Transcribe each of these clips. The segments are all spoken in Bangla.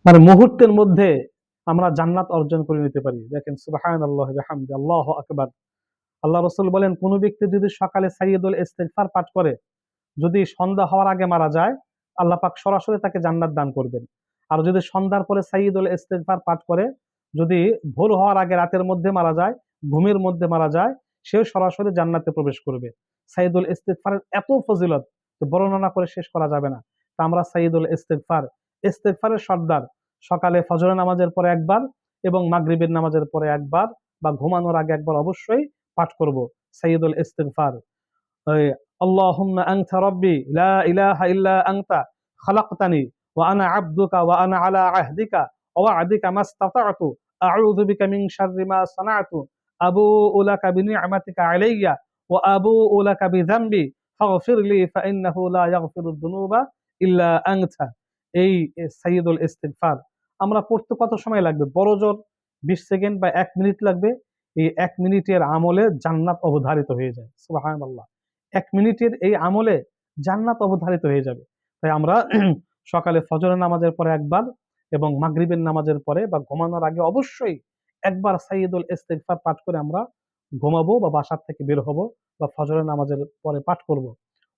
মানে মুহূর্তের মধ্যে আমরা জান্নাত অর্জন করে নিতে পারি। দেখেন সুবহানাল্লাহি ওয়া বিহামদি, আল্লাহু আকবার। আল্লাহ রাসূল বলেন, কোন ব্যক্তি যদি সকালে সাইয়্যিদুল ইস্তিগফার পাঠ করে যদি সন্ধ্যা হওয়ার আগে মারা যায়, আল্লাহ পাক সরাসরি তাকে জান্নাত দান করবেন। আর যদি সন্ধ্যার পরে সাইয়্যিদুল ইস্তিগফার পাঠ করে যদি ভোর হওয়ার আগে রাতের মধ্যে মারা যায়, ঘুমের মধ্যে মারা যায়, সেও সরাসরি জান্নাতে প্রবেশ করবে। সাইয়্যিদুল ইস্তিগফারের এত ফজিলত যে বর্ণনা করে শেষ করা যাবে না। তা আমরা সাইয়্যিদুল ইস্তিগফার, ইস্তিগফারের সর্দার, সকালে ফজরের নামাজের পরে একবার এবং মাগরিবের নামাজের পরে একবার বা ঘুমানোর আগে একবার অবশ্যই পাঠ করব সাইয়্যিদুল ইস্তিগফার। ওই আল্লাহুম্মা আনতা রাব্বি লা ইলাহা ইল্লা আনতা খালাকতানি ওয়া আনা আবদুকা ওয়া আনা আলা আহদিকা ওয়া ওয়া'দিকা মাসতাতা'তু আউযু বিকা মিন শাররি মা সানা'তু আবুউ লাকা বিনি'মাতিকা আলাইয়া ওয়া আবুউ লাকা বিযামবি ফাগফির লি ফাইন্নাহু লা ইয়াগফিরুদ দুনুবা ইল্লা আনতা। এই সাইয়্যিদুল ইস্তিগফার আমরা পড়তে কত সময় লাগবে? বড়জোর ২০ সেকেন্ড বা ১ মিনিট লাগবে। এই ১ মিনিটের আমলে জান্নাত অবধারিত হয়ে যায়। সুবহানাল্লাহ। ১ মিনিটের এই আমলে জান্নাত অবধারিত হয়ে যাবে। তাই আমরা সকালে ফজরের নামাজের পরে একবার এবং মাগরিবের নামাজের পরে বা ঘুমানোর আগে অবশ্যই একবার সাইয়্যিদুল ইস্তিগফার পাঠ করে আমরা ঘুমাবো বা বাসার থেকে বের হব বা ফজরের নামাজের পরে পাঠ করব।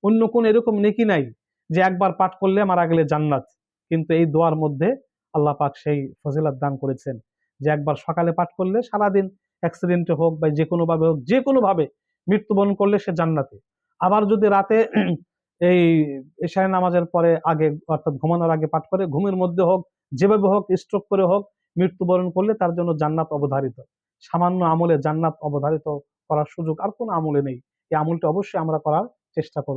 অন্য কোন এরকম নেকি নাই যে একবার পাঠ করলে মারা গেলে জান্নাত। কিন্তু এই দোয়ার মধ্যে আল্লাহ পাক সেই ফজিলত দান করেছেন যে একবার সকালে পাঠ করলে সারাদিন অ্যাক্সিডেন্টে হোক বা যেকোনোভাবে হোক, যেকোনোভাবে মৃত্যুবরণ করলে সে জান্নাতে। আবার যদি রাতে এই এশার নামাজের পরে আগে অর্থাৎ ঘুমানোর আগে পাঠ করে ঘুমের মধ্যে হোক, যেভাবে হোক, স্ট্রোক করে হোক মৃত্যুবরণ করলে তার জন্য জান্নাত অবধারিত। সামান্য আমলে জান্নাত অবধারিত করার সুযোগ আর কোনো আমলে নেই। এই আমলটা অবশ্যই আমরা করার চেষ্টা করব।